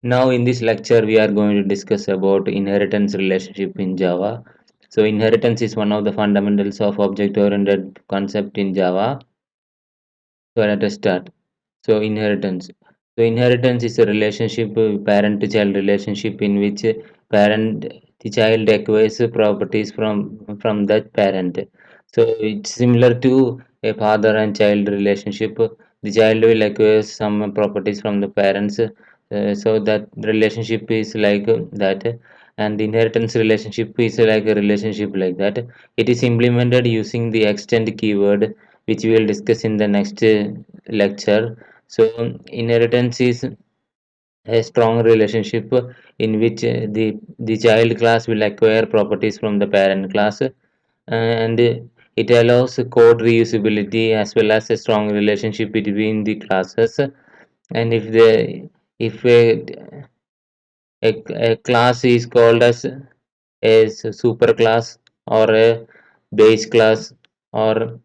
Now in this lecture we are going to discuss about inheritance relationship in Java. So inheritance is one of the fundamentals of object-oriented concept in Java. So let us start. So inheritance. So inheritance is a relationship, parent-to-child relationship in which parent the child acquires properties from that parent. So it's similar to a father and child relationship. The child will acquire some properties from the parents. So that relationship is like that, and the inheritance relationship is like a relationship like that. It is implemented using the extend keyword, which we will discuss in the next lecture. So inheritance is a strong relationship in which the child class will acquire properties from the parent class, and it allows code reusability as well as a strong relationship between the classes. And if a class is called as a super class or a base class or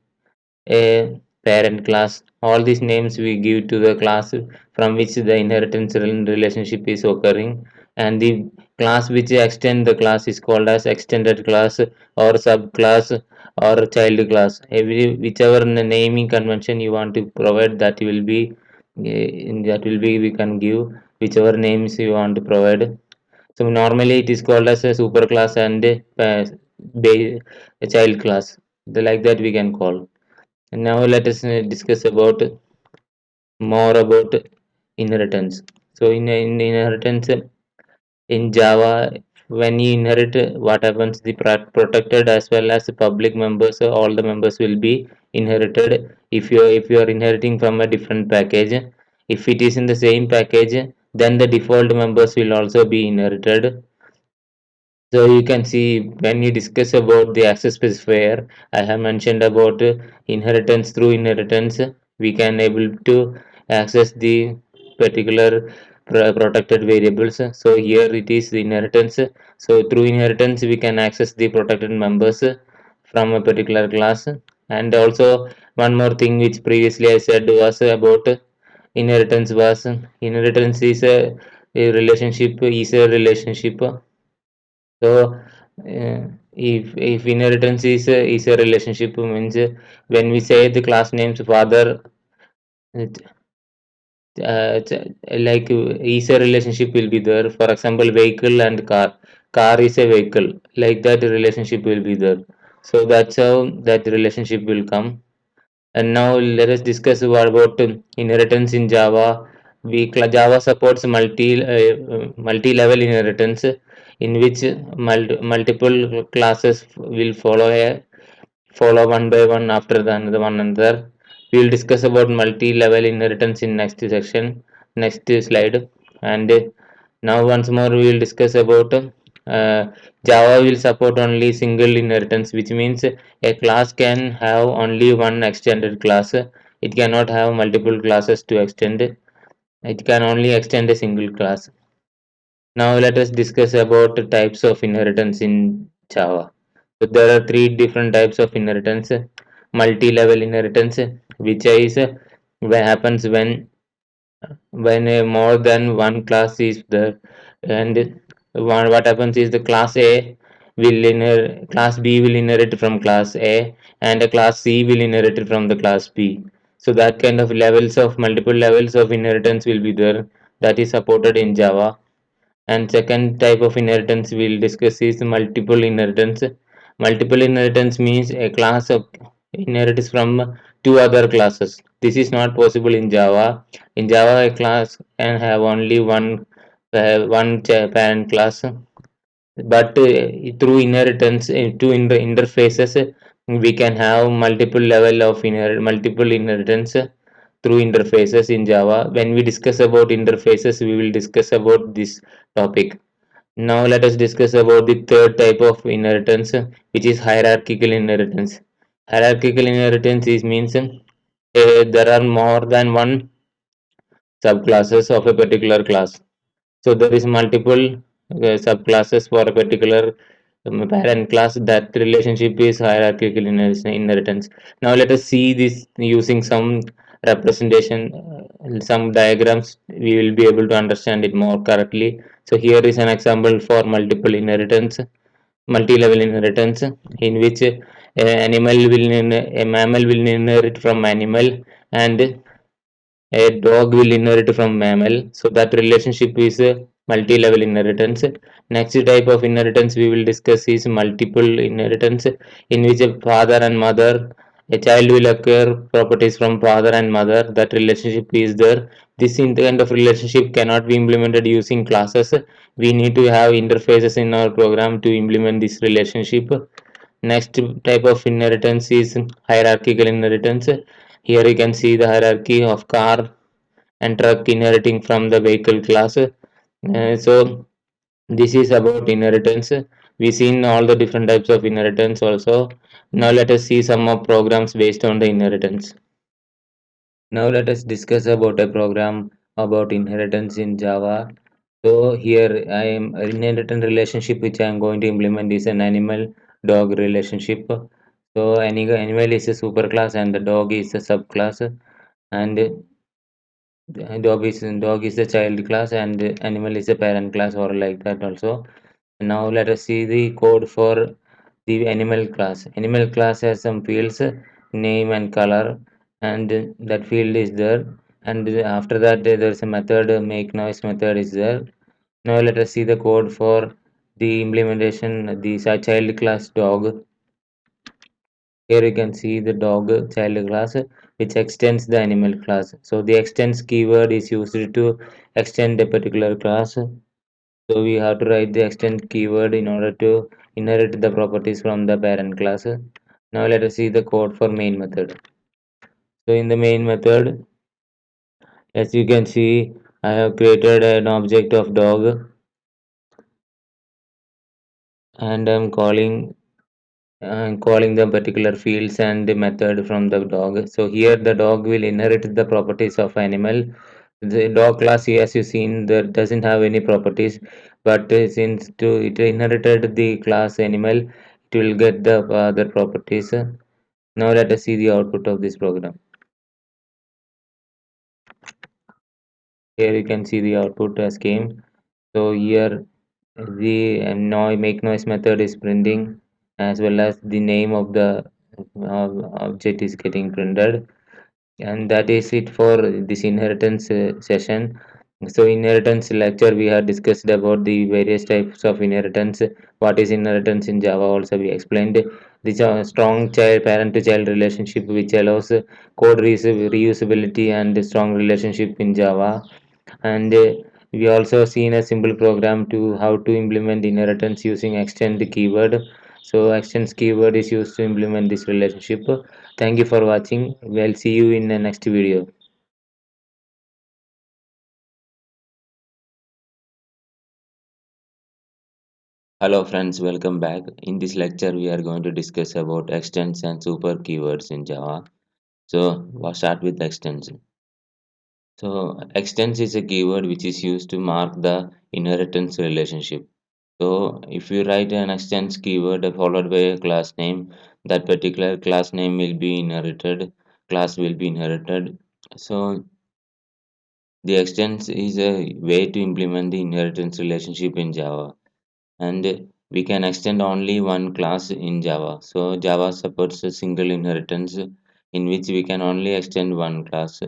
a parent class, all these names we give to the class from which the inheritance relationship is occurring, and the class which extend the class is called as extended class or subclass or child class. Every whichever naming convention you want to provide, that will be we can give whichever names you want to provide. So normally it is called as a super class and a child class. Like that we can call. And now let us discuss about more about inheritance. So in inheritance in Java, when you inherit, what happens? The protected as well as the public members, all the members will be inherited. If you are inheriting from a different package, if it is in the same package, then the default members will also be inherited. So you can see when you discuss about the access specifier, I have mentioned about inheritance. Through inheritance, we can able to access the particular protected variables. So here it is the inheritance. So through inheritance, we can access the protected members from a particular class. And also one more thing which previously I said was about inheritance is a relationship. So, if inheritance is a relationship, means when we say the class names father, it, like is a relationship will be there. For example, vehicle and car. Car is a vehicle. Like that relationship will be there. So that's how that relationship will come. And now let us discuss what about inheritance in Java. Java supports multi-level inheritance in which multiple classes will follow one by one after the another one another. We will discuss about multi-level inheritance in next section, next slide. And now once more we will discuss about Java will support only single inheritance, which means a class can have only one extended class. It cannot have multiple classes to extend. It can only extend a single class. Now let us discuss about the types of inheritance in Java. So there are three different types of inheritance. Multi-level inheritance, which is what happens when more than one class is there, and what happens is the class A will inherit, class B will inherit from class A, and a class C will inherit from the class B. So that kind of multiple levels of inheritance will be there, that is supported in Java. And second type of inheritance we'll discuss is multiple inheritance. Multiple inheritance means a class of inherits from two other classes. This is not possible in Java. In Java, a class can have only one parent class, but through inheritance, interfaces, we can have multiple inheritance through interfaces in Java. When we discuss about interfaces, we will discuss about this topic. Now let us discuss about the third type of inheritance, which is hierarchical inheritance. Hierarchical inheritance is means there are more than one subclasses of a particular class. So there is multiple subclasses for a particular parent class. That relationship is hierarchical inheritance. Now let us see this using some representation, some diagrams, we will be able to understand it more correctly. So here is an example for multiple inheritance, multi-level inheritance, in which a mammal will inherit from animal, and a dog will inherit from mammal. So that relationship is a multi-level inheritance. Next type of inheritance we will discuss is multiple inheritance, in which a father and mother, a child will acquire properties from father and mother. That relationship is there. This kind of relationship cannot be implemented using classes. We need to have interfaces in our program to implement this relationship. Next type of inheritance is hierarchical inheritance. Here you can see the hierarchy of car and truck inheriting from the vehicle class. So this is about inheritance. We've seen all the different types of inheritance also. Now let us see some of programs based on the inheritance. Now let us discuss about a program about inheritance in Java. So here I am inheritance relationship which I am going to implement is an animal dog relationship. So animal is a superclass and the dog is a subclass, and dog is the child class and animal is a parent class, or like that also. Now let us see the code for the animal class. Animal class has some fields, name and color, and that field is there. And after that, there's a method, make noise method is there. Now let us see the code for the implementation, the child class dog. Here you can see the dog child class which extends the animal class. So the extends keyword is used to extend a particular class. So we have to write the extend keyword in order to inherit the properties from the parent class. Now let us see the code for main method. So in the main method, as you can see, I have created an object of dog, and I'm calling the particular fields and the method from the dog. So here the dog will inherit the properties of animal. The dog class, as you seen, that doesn't have any properties, but since it inherited the class animal, it will get the other properties. Now let us see the output of this program. Here you can see the output as came. So here the make noise method is printing, as well as the name of the object is getting printed. And that is it for this inheritance session. So inheritance lecture we have discussed about the various types of inheritance. What is inheritance in Java also we explained. This strong child parent to child relationship which allows code reusability and strong relationship in Java. And we also seen a simple program to how to implement inheritance using extend keyword. So extends keyword is used to implement this relationship. Thank you for watching. We'll see you in the next video. Hello friends, welcome back. In this lecture we are going to discuss about extends and super keywords in Java. So we'll start with extends. So extends is a keyword which is used to mark the inheritance relationship. So if you write an extends keyword followed by a class name, that particular class name will be inherited, class will be inherited. So the extends is a way to implement the inheritance relationship in Java, and we can extend only one class in Java. So Java supports a single inheritance in which we can only extend one class.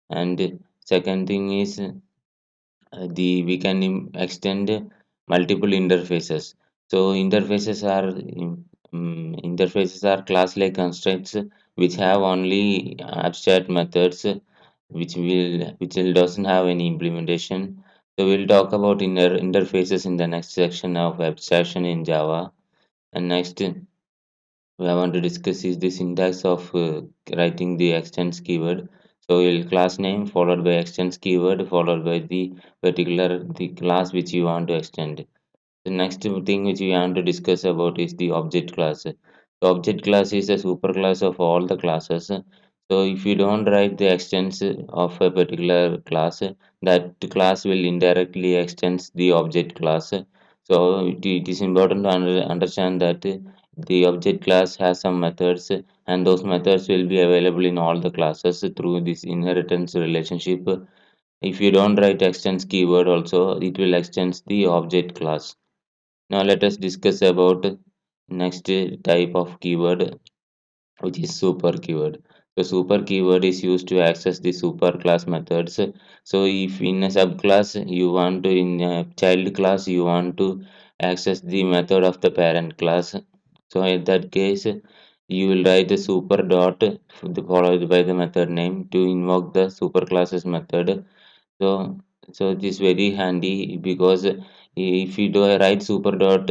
And second thing is the we can extend multiple interfaces. So interfaces are class like constructs which have only abstract methods which will doesn't have any implementation. So we'll talk about interfaces in the next section of abstraction in Java. And next we want to discuss is the syntax of writing the extends keyword. So will class name followed by extends keyword followed by the particular the class which you want to extend. The next thing which we want to discuss about is the object class. The object class is a superclass of all the classes. So if you don't write the extends of a particular class, that class will indirectly extends the object class. So it is important to understand that the object class has some methods, and those methods will be available in all the classes through this inheritance relationship. If you don't write extends keyword also, it will extend the object class. Now let us discuss about next type of keyword, which is super keyword. So super keyword is used to access the super class methods. So if in a subclass you want to, in a child class you want to access the method of the parent class, so in that case you will write the super dot followed by the method name to invoke the super classes method. So it is very handy because if you do write super dot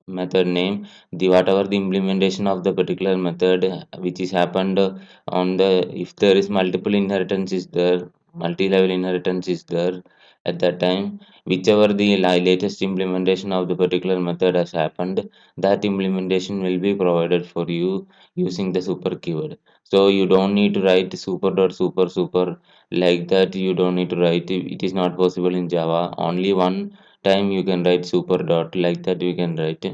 method name, the whatever the implementation of the particular method which is happened on the, if there is multiple inheritance is there, multi-level inheritance is there, at that time whichever the latest implementation of the particular method has happened, that implementation will be provided for you using the super keyword. So you don't need to write super dot super like that. You don't need to write it. It is not possible in Java. Only one time you can write super dot, like that you can write.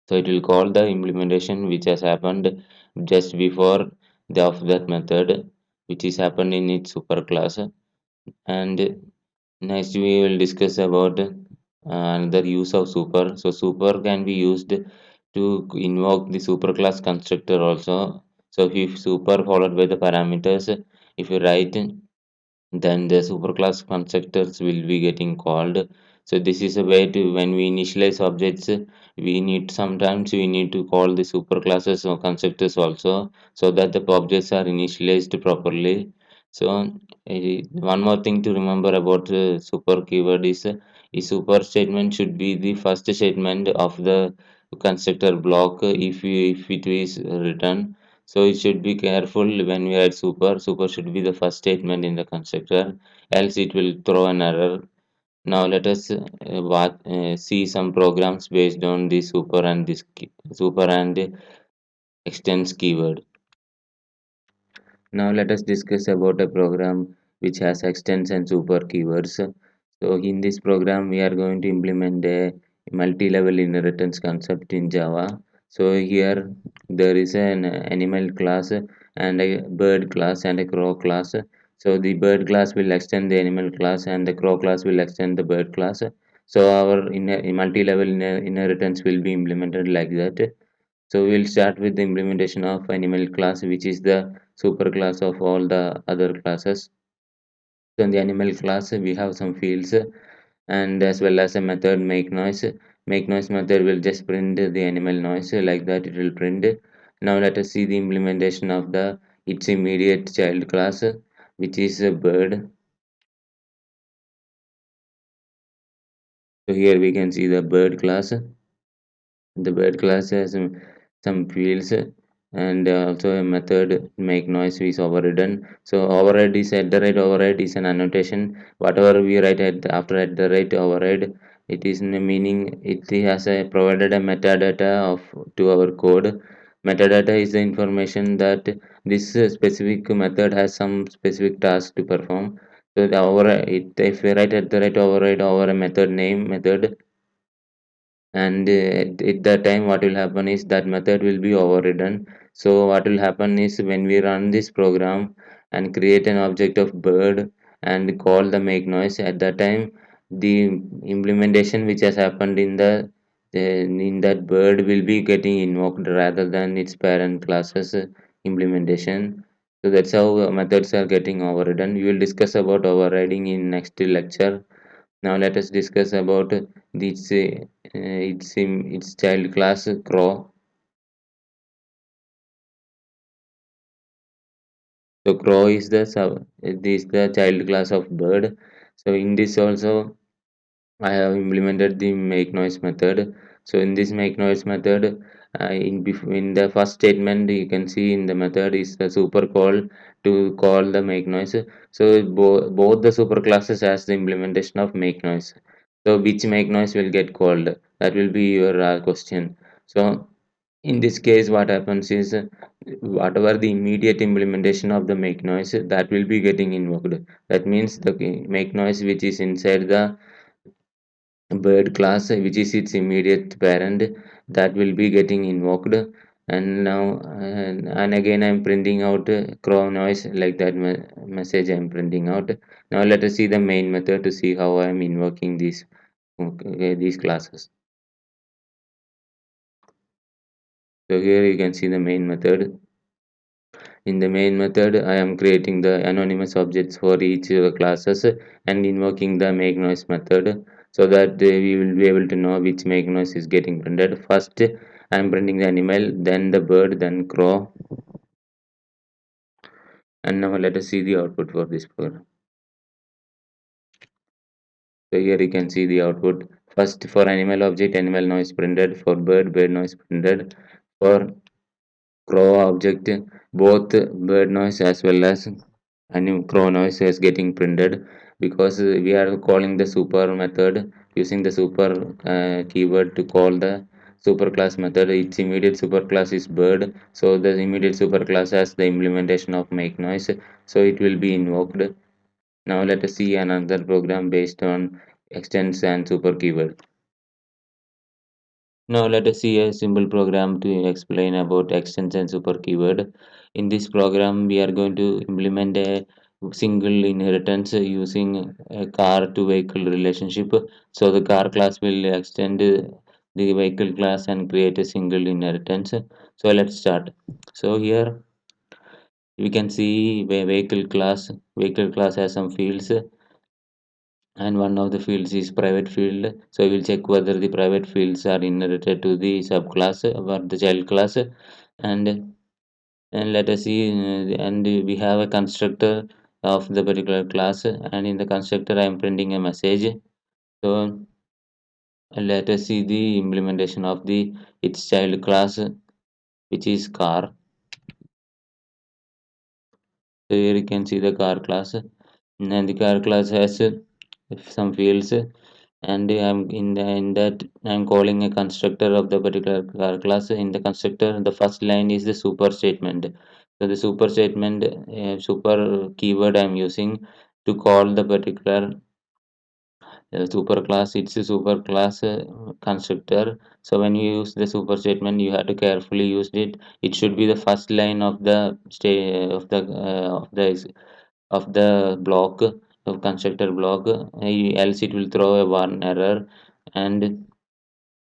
So it will call the implementation which has happened just before the of that method, which is happened in its superclass. And next we will discuss about another use of super. So super can be used to invoke the superclass constructor also. So if super followed by the parameters, if you write, then the superclass constructors will be getting called. So this is a way to, when we initialize objects, we need, sometimes we need to call the superclasses or constructors also, so that the objects are initialized properly. So one more thing to remember about super keyword is a super statement should be the first statement of the constructor block if it is written. So it should be careful when we write super. Super should be the first statement in the constructor, else it will throw an error. Now let us see some programs based on the super and this super and extends keyword. Now let us discuss about a program which has extends and super keywords. So in this program we are going to implement a multi-level inheritance concept in Java. So here there is an animal class and a bird class and a crow class. So the bird class will extend the animal class and the crow class will extend the bird class. So our multi-level inheritance will be implemented like that. So we'll start with the implementation of animal class, which is the super class of all the other classes. So in the animal class, we have some fields and as well as a method make noise. Make noise method will just print the animal noise, like that it will print. Now let us see the implementation of the its immediate child class, which is a bird. So here we can see the bird class. The bird class has some fields and also a method make noise is overridden. So override is at the rate override is an annotation. Whatever we write at after at the rate override, it is in a meaning it has a provided a metadata of to our code. Metadata is the information that this specific method has some specific task to perform. So the override, if we write at the rate override over a method name method, and at that time what will happen is that method will be overridden. So what will happen is when we run this program and create an object of bird and call the make noise, at that time the implementation which has happened in the in that bird will be getting invoked rather than its parent classes implementation. So that's how methods are getting overridden. We will discuss about overriding in next lecture. Now let us discuss about its child class crow. So crow is the this the child class of bird. So in this also I have implemented the make noise method. So in this make noise method, in the first statement you can see in the method is the super call to call the make noise. So both the super classes has the implementation of make noise. So which make noise will get called? That will be your question. So in this case, what happens is whatever the immediate implementation of the make noise that will be getting invoked. That means the make noise which is inside the bird class, which is its immediate parent, that will be getting invoked. And now and again I'm printing out crow noise, like that message I'm printing out. Now let us see the main method to see how I'm invoking these classes. So here you can see the main method. In the main method, I am creating the anonymous objects for each classes and invoking the make noise method, so that we will be able to know which make noise is getting printed. First, I am printing the animal, then the bird, then crow. And now let us see the output for this program. So here you can see the output. First, for animal object, animal noise printed. For bird, bird noise printed. For crow object, both bird noise as well as crow noise is getting printed, because we are calling the super method using the super keyword to call the superclass method. Its immediate superclass is bird, so the immediate superclass has the implementation of make noise, so it will be invoked. Now let us see another program based on extends and super keyword. Now let us see a simple program to explain about extends and super keyword. In this program, we are going to implement a single inheritance using a car to vehicle relationship. So the car class will extend the vehicle class and create a single inheritance. So let's start. So here we can see vehicle class has some fields, and one of the fields is private field, so we'll check whether the private fields are inherited to the subclass or the child class. And and let us see, and we have a constructor of the particular class, and in the constructor I am printing a message. So let us see the implementation of the its child class, which is car. So here you can see the car class, and the car class has some fields, and in that I'm calling a constructor of the particular car class. In the constructor, the first line is the super statement. So the super statement, super keyword I'm using to call the particular super class. It's a super class constructor. So when you use the super statement, you have to carefully use it. It should be the first line of the of the block of constructor block, else it will throw a one error. And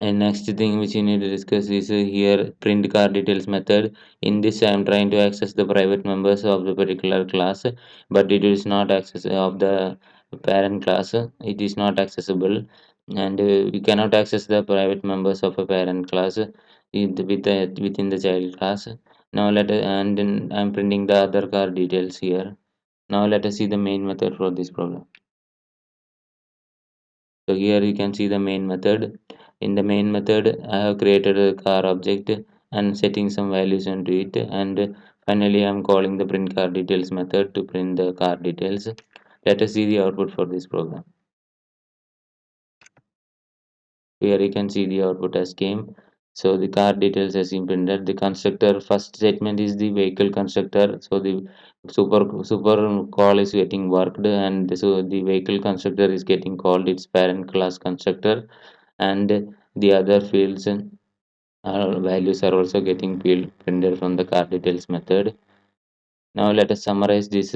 next thing which you need to discuss is here print car details method. In this I am trying to access the private members of the particular class, but it is not access of the parent class. It is not accessible, and we cannot access the private members of a parent class within the child class. Now and then I'm printing the other car details here. Now let us see the main method for this program. So here you can see the main method. In the main method, I have created a car object and setting some values into it. And finally, I'm calling the print car details method to print the car details. Let us see the output for this program. Here you can see the output as came. So the car details has been printed. The constructor first statement is the vehicle constructor. So the super call is getting worked, and so the vehicle constructor is getting called its parent class constructor, and the other fields values are also getting printed from the car details method. Now let us summarize this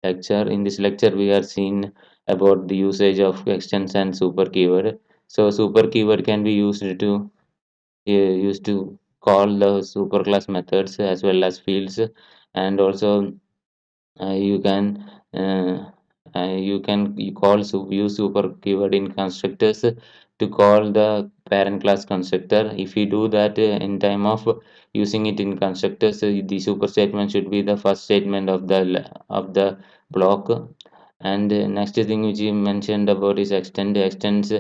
lecture. In this lecture, we are seeing about the usage of extends and super keyword. So super keyword can be used to call the superclass methods as well as fields, and also you can uh, you call use super keyword in constructors to call the parent class constructor. If you do that in time of using it in constructors, the super statement should be the first statement of the block. And next thing which you mentioned about is extends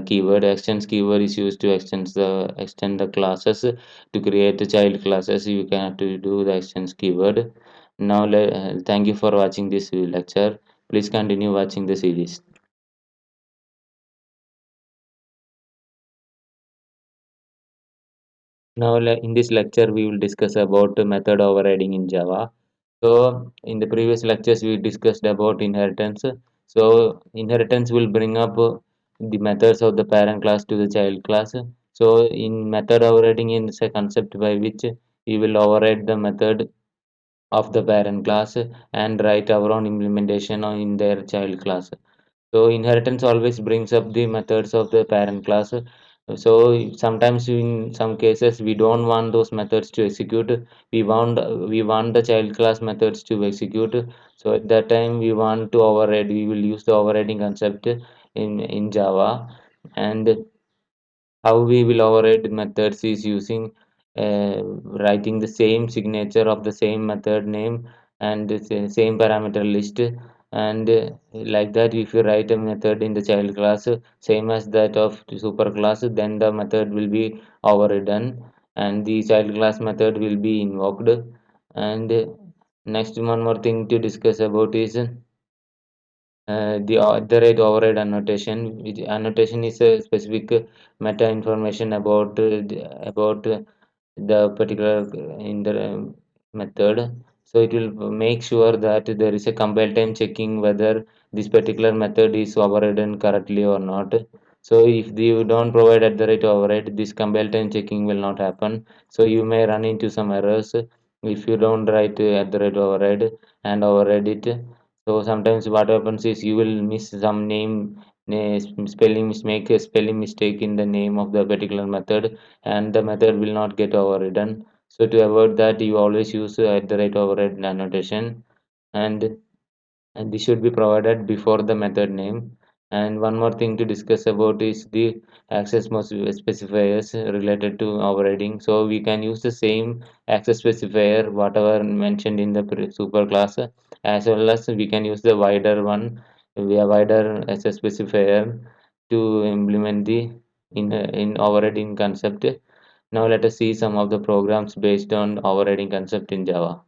keyword. Extends keyword is used to extend the classes to create the child classes. You can have to do the extends keyword. Now, thank you for watching this lecture. Please continue watching the series. Now, in this lecture, we will discuss about method overriding in Java. So, in the previous lectures, we discussed about inheritance. So, inheritance will bring up the methods of the parent class to the child class. So in method overriding is a concept by which we will override the method of the parent class and write our own implementation in their child class. So inheritance always brings up the methods of the parent class. So sometimes in some cases we don't want those methods to execute. We want the child class methods to execute. So at that time we want to override. We will use the overriding concept in Java, and how we will override methods is using writing the same signature of the same method name and the same parameter list, and like that if you write a method in the child class same as that of the super class, then the method will be overridden and the child class method will be invoked. And next, one more thing to discuss about is the rate override annotation. Which annotation is a specific meta information about the particular in the method. So it will make sure that there is a compile time checking whether this particular method is overridden correctly or not. So if you don't provide at the rate override, this compile time checking will not happen. So you may run into some errors if you don't write at the rate override and override it. So sometimes what happens is you will miss some make a spelling mistake in the name of the particular method, and the method will not get overridden. So to avoid that, you always use at the rate override annotation, and this should be provided before the method name. And one more thing to discuss about is the access specifiers related to overriding. So we can use the same access specifier whatever mentioned in the super class, as well as we can use the wider one, a wider access specifier to implement the in overriding concept. Now let us see some of the programs based on overriding concept in Java.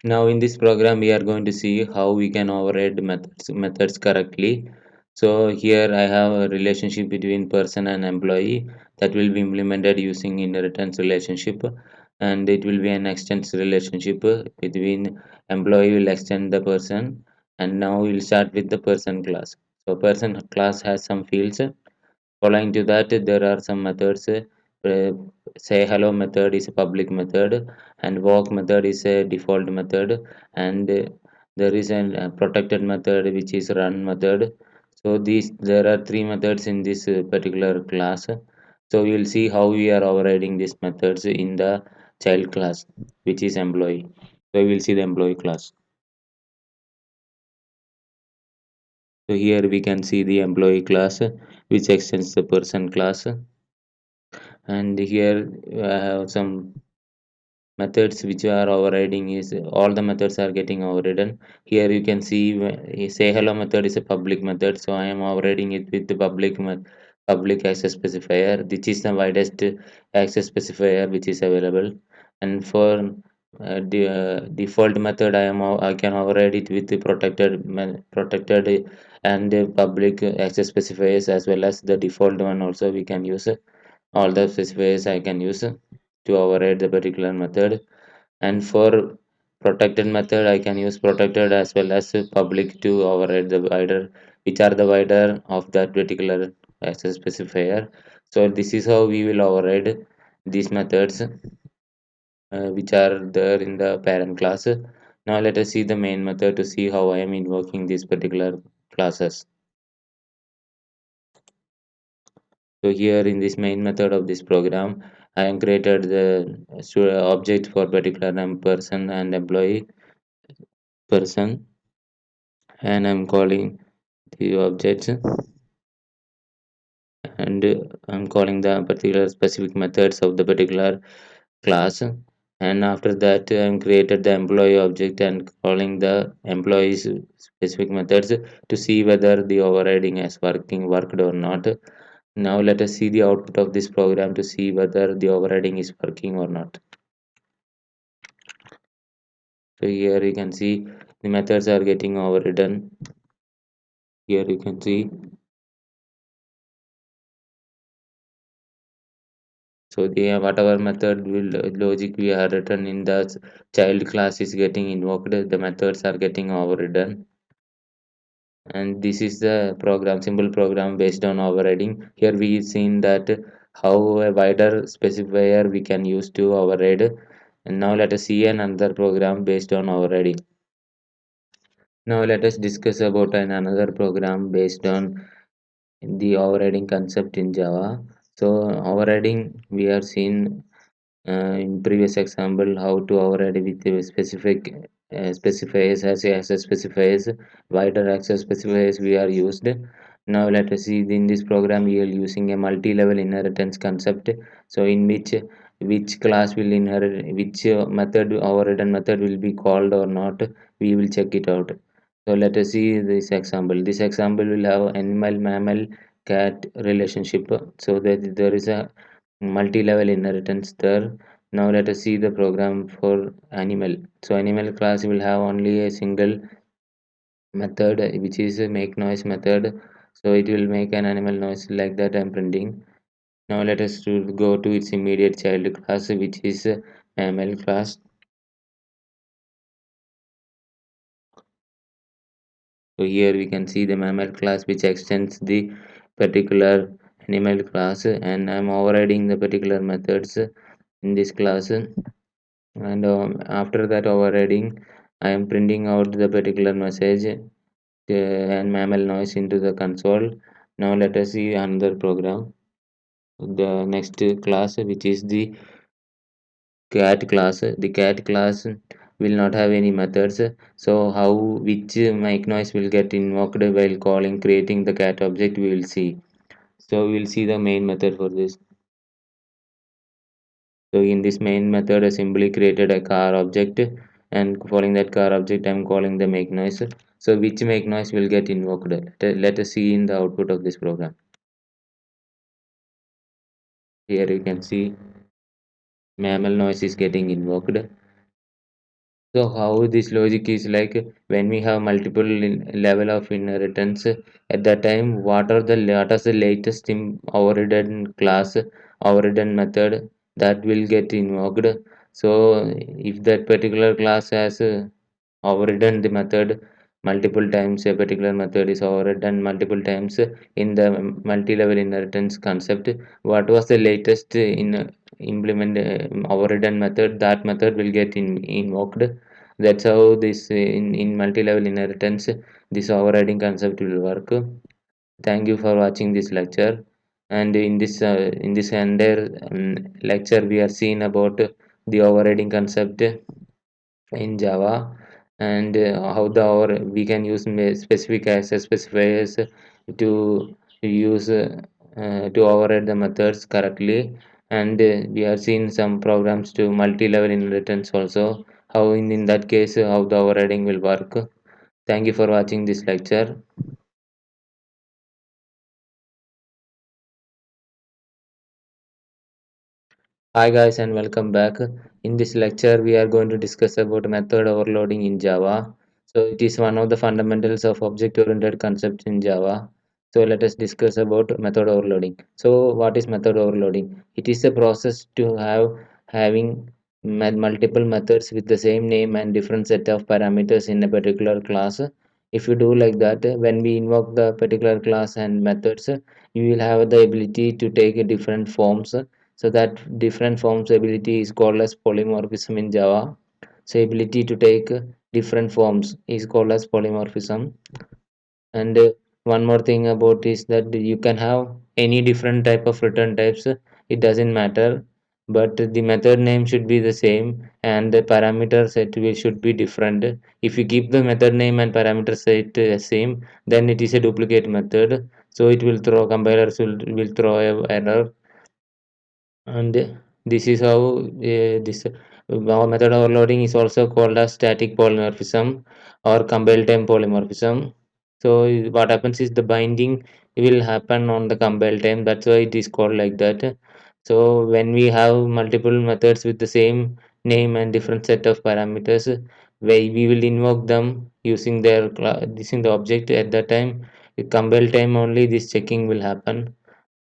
Now in this program we are going to see how we can override methods correctly. So here I have a relationship between person and employee that will be implemented using inheritance relationship, and it will be an extends relationship between employee will extend the person, and now we'll start with the person class. So person class has some fields. Following to that, there are some methods. Say hello method is a public method, and walk method is a default method, and there is a protected method which is run method. So these there are three methods in this particular class. So we will see how we are overriding these methods in the child class, which is employee. So we will see the employee class. So here we can see the employee class, which extends the person class, and here I have some methods which are overriding is all the methods are getting overridden. Here you can see say hello method is a public method, so I am overriding it with the public access specifier. This is the widest access specifier which is available, and for the default method I can override it with the protected and public access specifiers, as well as the default one also we can use. All the specifiers I can use to override the particular method. And for protected method I can use protected as well as public to override the wider, which are the wider of that particular access specifier. So this is how we will override these methods which are there in the parent class. Now let us see the main method to see how I am invoking these particular classes. So here in this main method of this program, I am created the object for particular person and employee person, and I'm calling the objects, and I'm calling the particular specific methods of the particular class. And after that, I'm created the employee object and calling the employees specific methods to see whether the overriding has worked or not. Now let us see the output of this program to see whether the overriding is working or not. So here you can see the methods are getting overridden. Here you can see. So the whatever method will logic we have written in the child class is getting invoked. The methods are getting overridden. And this is the program, simple program based on overriding. Here we seen that how a wider specifier we can use to override. And now let us see another program based on overriding. Now let us discuss about another program based on the overriding concept in Java. So overriding we have seen in previous example how to override with the specific specifiers as a specifiers, wider access specifiers we are used. Now let us see in this program we are using a multi-level inheritance concept. So in which class will inherit, which method overridden method will be called or not, we will check it out. So let us see this example. This example will have animal, mammal, cat relationship. So that there is a multi-level inheritance there. Now let us see the program for animal. So animal class will have only a single method, which is a make noise method. So it will make an animal noise like that I'm printing. Now let us go to its immediate child class, which is mammal class. So here we can see the mammal class which extends the particular animal class, and I'm overriding the particular methods in this class. And after that overriding, I am printing out the particular message and mammal noise into the console. Now let us see another program, the next class, which is the cat class. The cat class will not have any methods. So how which make noise will get invoked while calling creating the cat object, we will see. So we will see the main method for this. So in this main method, I simply created a car object, and following that car object, I'm calling the make noise. So which make noise will get invoked? Let us see in the output of this program. Here you can see mammal noise is getting invoked. So how this logic is like, when we have multiple level of inheritance, at that time what is the latest overridden class, overridden method that will get invoked. So if that particular class has overridden the method multiple times, a particular method is overridden multiple times in the multi-level inheritance concept, what was the latest in implement overridden method, that method will get invoked. That's how this in multi-level inheritance this overriding concept will work. Thank you for watching this lecture. And in this entire lecture we are seeing about the overriding concept in Java, and how the or we can use specific access specifiers to use to override the methods correctly. And we have seen some programs to multi-level inheritance also, how in that case how the overriding will work. Thank you for watching this lecture. Hi guys, and welcome back. In this lecture, we are going to discuss about method overloading in Java. So it is one of the fundamentals of object-oriented concepts in Java. So let us discuss about method overloading. So what is method overloading? It is a process to having multiple methods with the same name and different set of parameters in a particular class. If you do like that, when we invoke the particular class and methods, you will have the ability to take different forms. So that different forms ability is called as polymorphism in Java. So ability to take different forms is called as polymorphism. And one more thing about is that you can have any different type of return types. It doesn't matter, but the method name should be the same and the parameter set should be different. If you keep the method name and parameter set same, then it is a duplicate method. So it will throw compilers will throw a error. And this is how this our method overloading is also called as static polymorphism or compile time polymorphism. So what happens is the binding will happen on the compile time, that's why it is called like that. So when we have multiple methods with the same name and different set of parameters, we will invoke them using using the object. At that time with compile time only this checking will happen.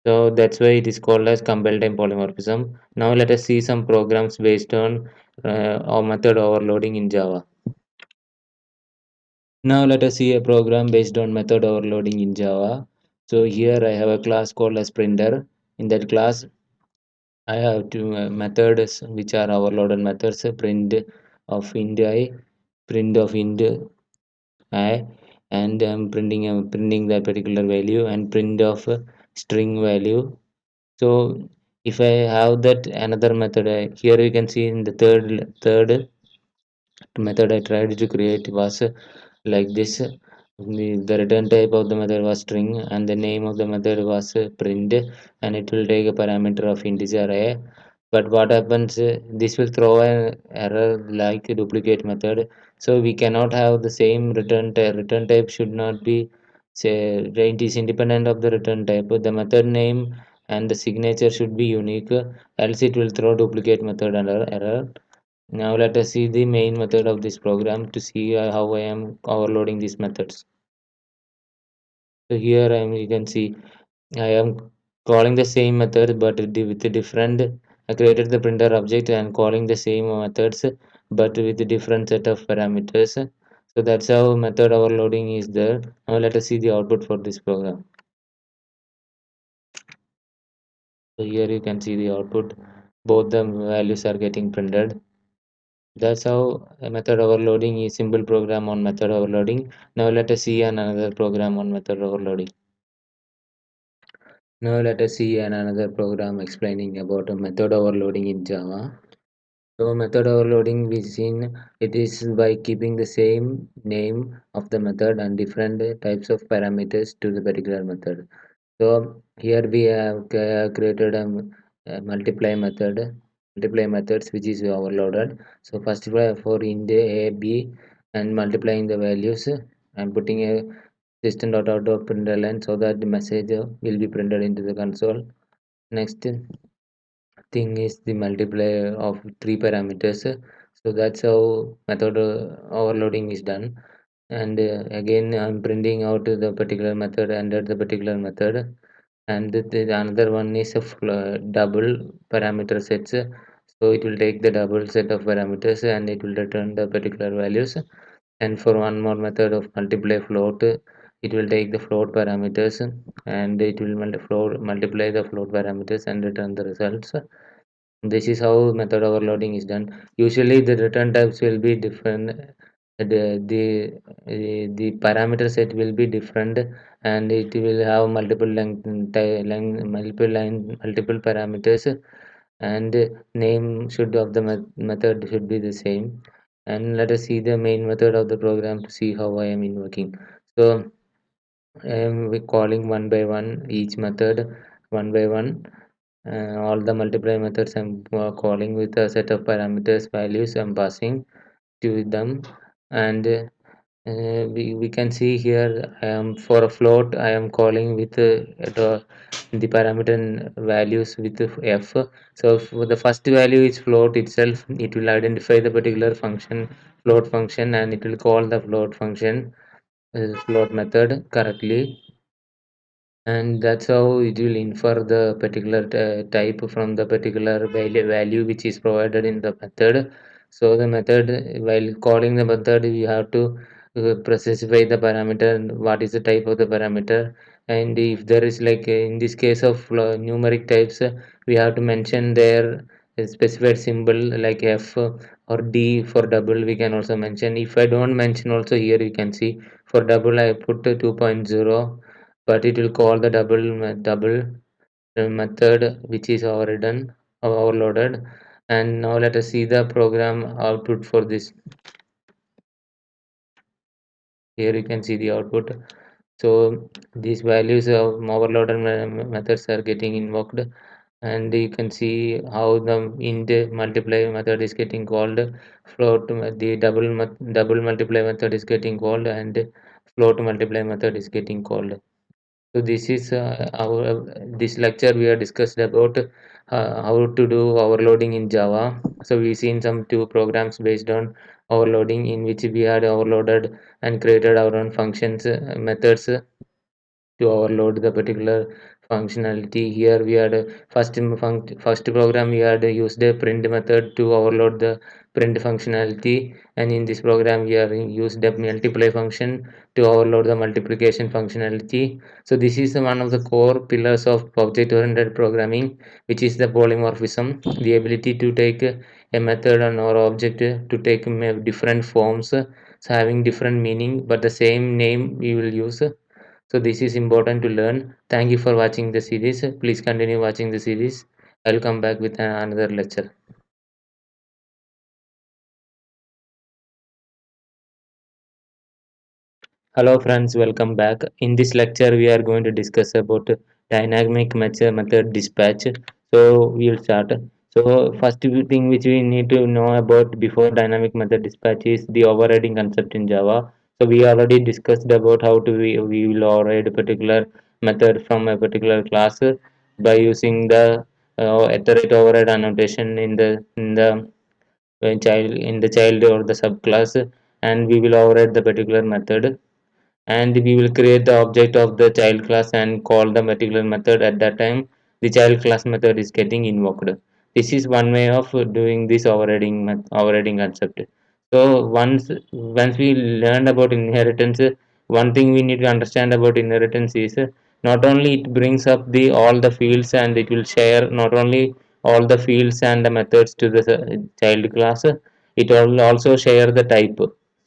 So that's why it is called as compile time polymorphism. Now let us see some programs based on our method overloading in Java. Now let us see a program based on method overloading in Java. So here I have a class called as printer. In that class, I have two methods which are overloaded methods: print of int I, print of int I, and printing that particular value, and print of string value. So if I have that another method, here you can see in the third method I tried to create was like this. The return type of the method was string and the name of the method was print, and it will take a parameter of integer a. But what happens, this will throw an error like a duplicate method. So we cannot have the same return type. Return type should not be, say, it is independent of the return type. The method name and the signature should be unique, else it will throw duplicate method error. Now let us see the main method of this program to see how I am overloading these methods. So here you can see I am calling the same method but with a different. I created the printer object and calling the same methods but with a different set of parameters. So that's how method overloading is there. Now let us see the output for this program. So here you can see the output. Both the values are getting printed. That's how a method overloading is simple program on method overloading. Now let us see another program on method overloading. Now let us see another program explaining about a method overloading in Java. So method overloading we seen it is by keeping the same name of the method and different types of parameters to the particular method. So here we have created a multiply methods which is overloaded. So first of all for int a b and multiplying the values and putting a system.out.println so that the message will be printed into the console. Next thing is the multiply of three parameters. So that's how method overloading is done. And again I'm printing out the particular method under the particular method, and the another one is a double parameter sets. So it will take the double set of parameters and it will return the particular values. And for one more method of multiply float, it will take the float parameters and it will multiply the float parameters and return the results. This is how method overloading is done. Usually the return types will be different. The parameter set will be different and it will have multiple parameters, and name should of the method should be the same. And let us see the main method of the program to see how I am invoking. So I am calling one by one each method one by one. All the multiply methods I'm calling with a set of parameters values I'm passing to them. And we can see here I am for a float I am calling with the parameter values with f. So for the first value is float itself, it will identify the particular function, float function, and it will call the float function, float method correctly, and that's how it will infer the particular type from the particular value which is provided in the method. So the method, while calling the method, we have to specify the parameter and what is the type of the parameter. And if there is like in this case of numeric types, we have to mention their specified symbol like f or d. For double we can also mention. If I don't mention also, here you can see for double I put 2.0, but it will call the double method which is overridden or overloaded. And now let us see the program output for this. Here you can see the output. So these values of overloaded methods are getting invoked, and you can see how the int multiply method is getting called, float the double multiply method is getting called, and float multiply method is getting called. So this is our this lecture we have discussed about how to do overloading in Java. So we seen some two programs based on overloading in which we had overloaded and created our own functions methods to overload the particular functionality. Here we had a first program we had used a print method to overload the print functionality, and in this program we are used the multiply function to overload the multiplication functionality. So this is one of the core pillars of object oriented programming, which is the polymorphism, the ability to take a method and or object to take different forms, so having different meaning but the same name we will use. So this is important to learn. Thank you for watching the series. Please continue watching the series. I'll come back with another lecture. Hello friends, welcome back. In this lecture, we are going to discuss about dynamic method dispatch. So we will start. So first thing which we need to know about before dynamic method dispatch is the overriding concept in Java. So we already discussed about how to we will override a particular method from a particular class by using the iterate override annotation in the child or the subclass, and we will override the particular method, and we will create the object of the child class and call the particular method. At that time the child class method is getting invoked. This is one way of doing this overriding concept. So once we learned about inheritance, one thing we need to understand about inheritance is not only it brings up the all the fields and it will share not only all the fields and the methods to the child class, it will also share the type.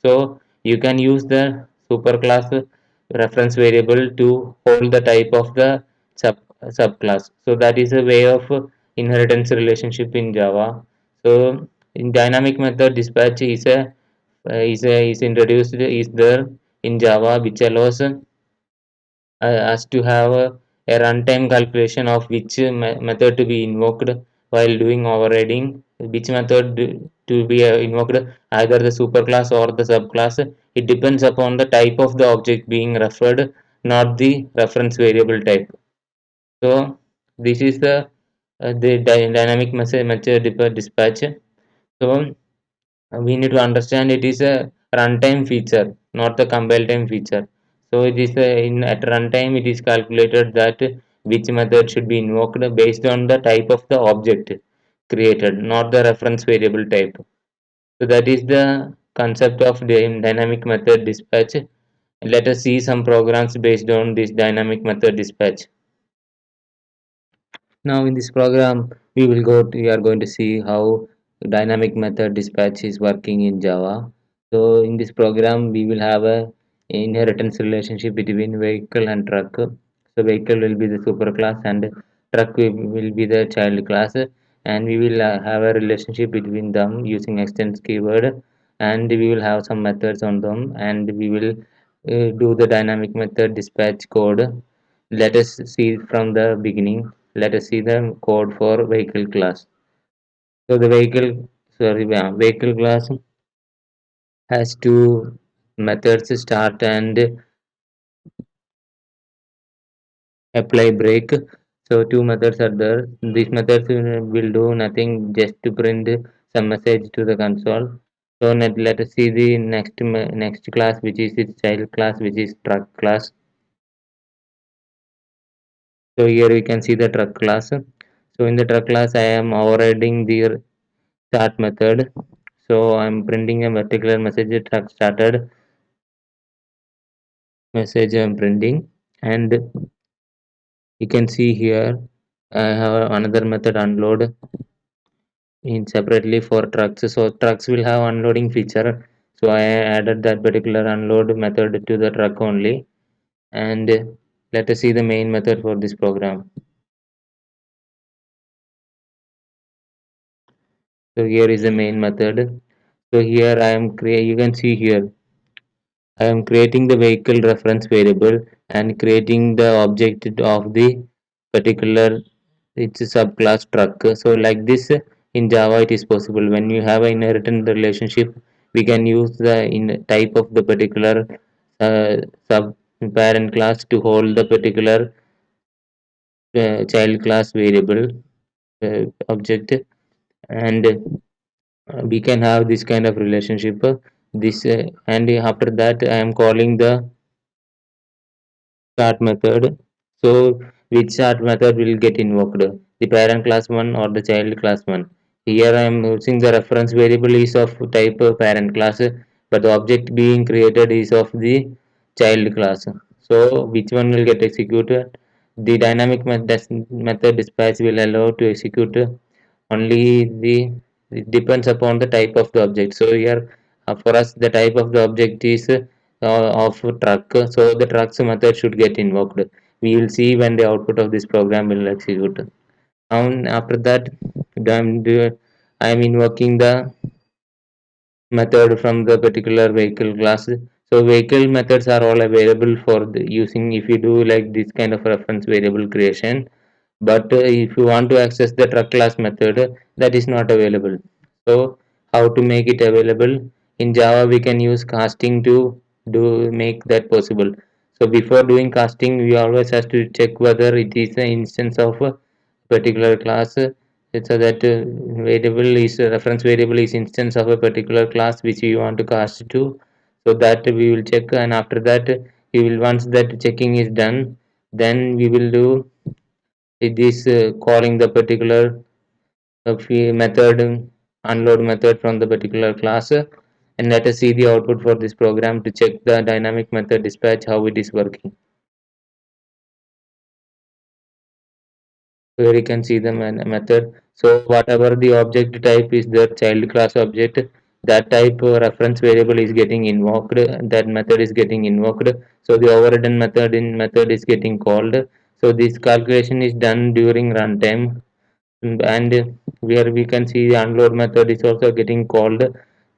So you can use the superclass reference variable to hold the type of the sub subclass. So that is a way of inheritance relationship in Java. So in dynamic method dispatch is introduced is there in Java, which allows us to have a runtime calculation of which method to be invoked while doing overriding, which method to be invoked, either the superclass or the subclass. It depends upon the type of the object being referred, not the reference variable type. So this is the dynamic method dispatch. So we need to understand it is a runtime feature, not the compile time feature. So it is in at runtime it is calculated that which method should be invoked based on the type of the object created, not the reference variable type. So that is the concept of the dynamic method dispatch. Let us see some programs based on this dynamic method dispatch. Now in this program we are going to see how dynamic method dispatch is working in Java. So in this program we will have a inheritance relationship between vehicle and truck. So vehicle will be the superclass and truck will be the child class, and we will have a relationship between them using extends keyword, and we will have some methods on them, and we will do the dynamic method dispatch code. Let us see from the beginning. Let us see the code for vehicle class. So the vehicle class has two methods, start and apply break. So two methods are there. These methods will do nothing, just to print some message to the console. So let us see the next class, which is its child class, which is truck class. So here we can see the truck class. So in the truck class I am overriding the start method. So I'm printing a particular message, truck started message I'm printing, and you can see here I have another method unload in separately for trucks. So trucks will have unloading feature. So I added that particular unload method to the truck only, and let us see the main method for this program. So here is the main method. So here I am you can see here I am creating the vehicle reference variable and creating the object of the particular it's a subclass truck. So like this in Java it is possible. When you have an inheritance relationship, we can use the in type of the particular uh, sub parent class to hold the particular child class variable object, and we can have this kind of relationship. This and after that I am calling the start method. So which start method will get invoked, the parent class one or the child class one. Here I am using the reference variable is of type parent class, but the object being created is of the child class. So which one will get executed? The dynamic method dispatch will allow to execute only the it depends upon the type of the object. So here for us the type of the object is of truck. So the trucks method should get invoked. We will see when the output of this program will execute. And after that I am invoking the method from the particular vehicle class. So vehicle methods are all available for the using if you do like this kind of reference variable creation. But if you want to access the truck class method, that is not available. So how to make it available? In Java, we can use casting to do make that possible. So before doing casting, we always have to check whether it is an instance of a particular class. So that variable is reference variable is instance of a particular class which we want to cast to. So that we will check, and after that, we will once that checking is done, then we will do it is calling the particular method unload method from the particular class, and let us see the output for this program to check the dynamic method dispatch how it is working. Here you can see the method. So whatever the object type is the child class object, that type reference variable is getting invoked, that method is getting invoked. So the overridden method is getting called. So this calculation is done during runtime. And where we can see the unload method is also getting called.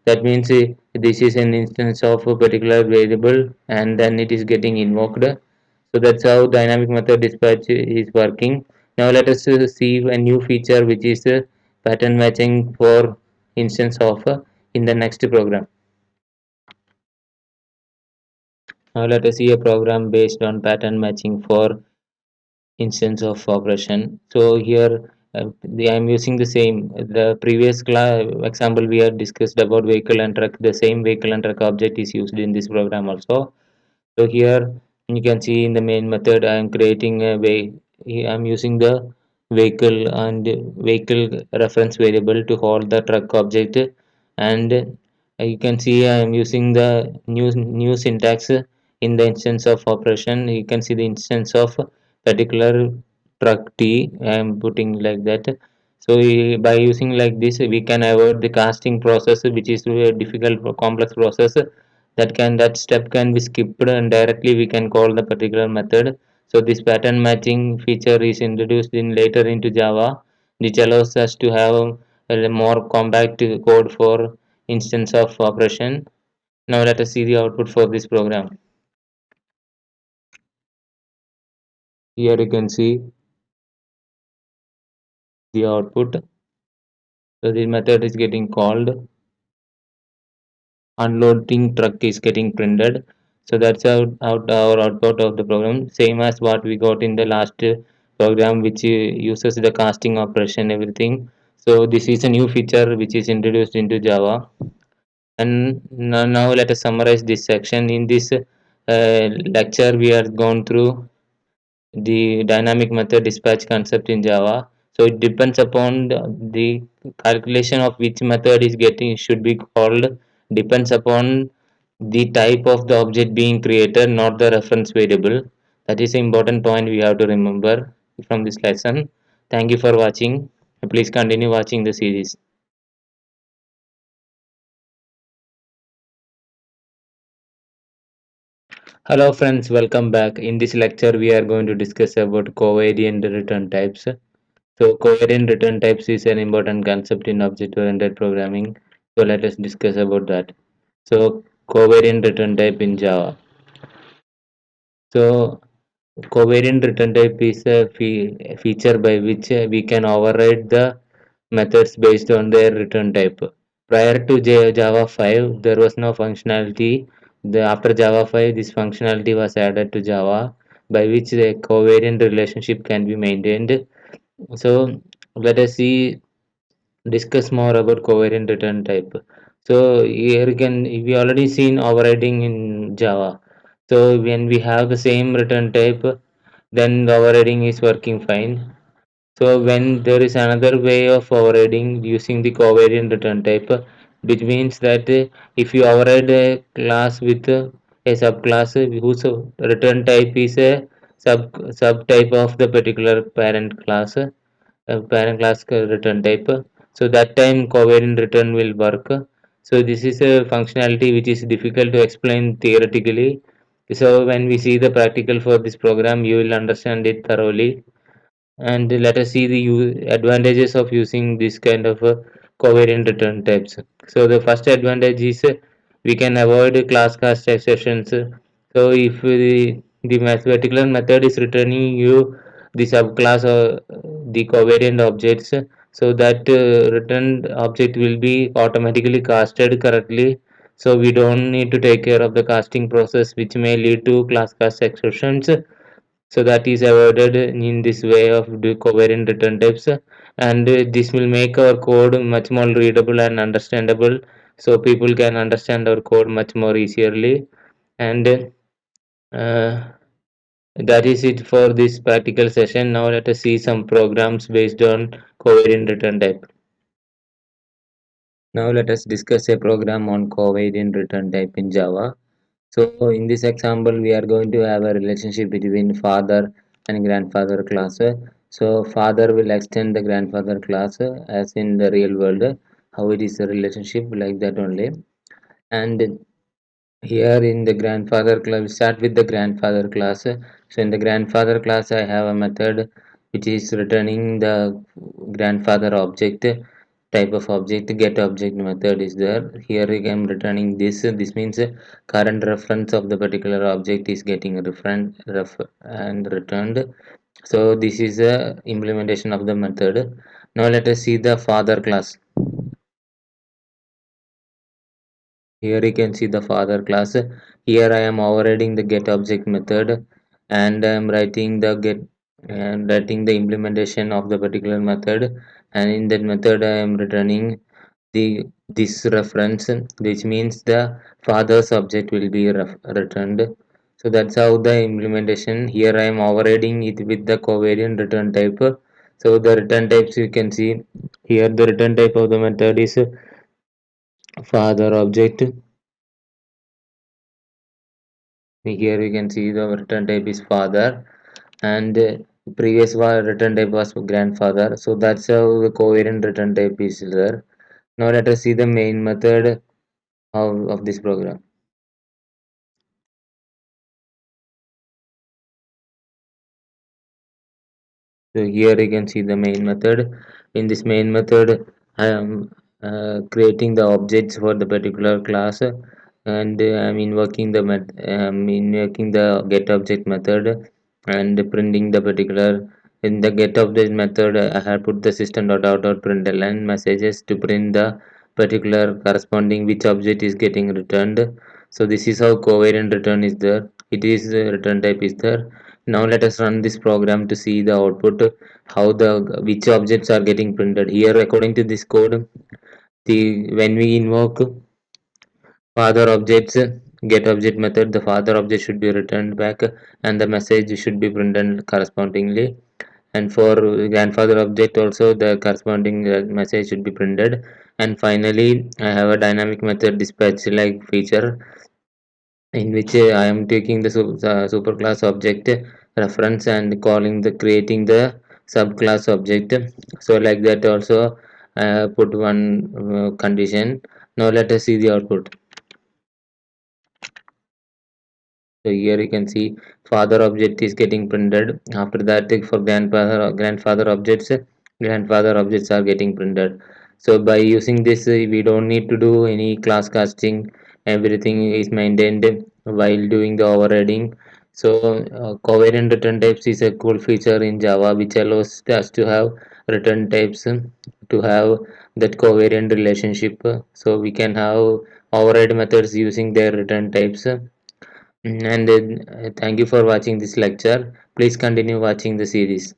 That means this is an instance of a particular variable and then it is getting invoked. So that's how dynamic method dispatch is working. Now let us see a new feature which is pattern matching for instance of in the next program. Now let us see a program based on pattern matching for instance of operation. So here I am using the same the previous example we had discussed about vehicle and truck. The same vehicle and truck object is used in this program also. So here you can see in the main method I am creating a way. I am using the vehicle and vehicle reference variable to hold the truck object, and you can see I am using the new syntax in the instance of operation. You can see the instance of particular truck T. I am putting like that. So by using like this, we can avoid the casting process, which is a difficult complex process. That step can be skipped and directly we can call the particular method. So this pattern matching feature is introduced in later into Java, which allows us to have a more compact code for instance of operation. Now let us see the output for this program. Here you can see the output. So the method is getting called, unloading truck is getting printed. So that's our output of the program, same as what we got in the last program, which uses the casting operation everything. So this is a new feature which is introduced into Java. And now let us summarize this section. In this lecture we are gone through the dynamic method dispatch concept in Java. So it depends upon the calculation of which method is getting should be called depends upon the type of the object being created, not the reference variable. That is an important point we have to remember from this lesson. Thank you for watching. Please continue watching the series. Hello friends, welcome back. In this lecture we are going to discuss about covariant return types. So covariant return types is an important concept in object-oriented programming. So let us discuss about that. So covariant return type in Java. So covariant return type is a feature by which we can override the methods based on their return type. Prior to Java 5, there was no functionality. After Java 5, this functionality was added to Java, by which the covariant relationship can be maintained. So let us see discuss more about covariant return type. So here can we already seen overriding in Java. So when we have the same return type, then the overriding is working fine. So when there is another way of overriding using the covariant return type, which means that if you override a class with a subclass whose return type is a subtype of the particular parent class return type, so that time covariant return will work. So this is a functionality which is difficult to explain theoretically. So when we see the practical for this program, you will understand it thoroughly, and let us see the advantages of using this kind of covariant return types. So the first advantage is we can avoid class cast exceptions. So if the particular method is returning you the subclass or the covariant objects, so that returned object will be automatically casted correctly. So we don't need to take care of the casting process, which may lead to class cast exceptions. So that is avoided in this way of the covariant return types, and this will make our code much more readable and understandable, so people can understand our code much more easily. And that is it for this practical session. Now let us see some programs based on covariant return type. Now let us discuss a program on covariant return type in Java. So in this example, we are going to have a relationship between father and grandfather class. So father will extend the grandfather class as in the real world, how it is a relationship like that only. And here in the grandfather class, we start with the grandfather class. So in the grandfather class, I have a method which is returning the grandfather object type of object. Get object method is there. Here I am returning this. This means current reference of the particular object is getting and returned. So this is a implementation of the method. Now let us see the father class. Here you can see the father class. Here I am overriding the get object method, and I am writing the get and writing the implementation of the particular method, and in that method I am returning the this reference, which means the father's object will be returned. So that's how the implementation. Here I am overriding it with the covariant return type. So the return types you can see here, the return type of the method is father object. Here you can see the return type is father, and previous return type was grandfather. So that's how the covariant return type is there. Now let us see the main method of this program. So here you can see the main method. In this main method, I am creating the objects for the particular class, and I'm invoking the invoking the get object method and printing the particular. In the get object method, I have put the system.out.println messages to print the particular corresponding which object is getting returned. So this is how covariant return is there. It is return type is there. Now let us run this program to see the output, how the which objects are getting printed. Here according to this code, the when we invoke father objects get object method, the father object should be returned back and the message should be printed correspondingly. And for grandfather object also the corresponding message should be printed. And finally I have a dynamic method dispatch like feature in which I am taking the superclass object reference and calling the creating the subclass object. So like that also put one condition. Now let us see the output. So here you can see father object is getting printed. After that, for grandfather objects are getting printed. So by using this, we don't need to do any class casting. Everything is maintained while doing the overriding. So covariant return types is a cool feature in Java which allows us to have return types to have that covariant relationship. So we can have override methods using their return types. And thank you for watching this lecture. Please continue watching the series.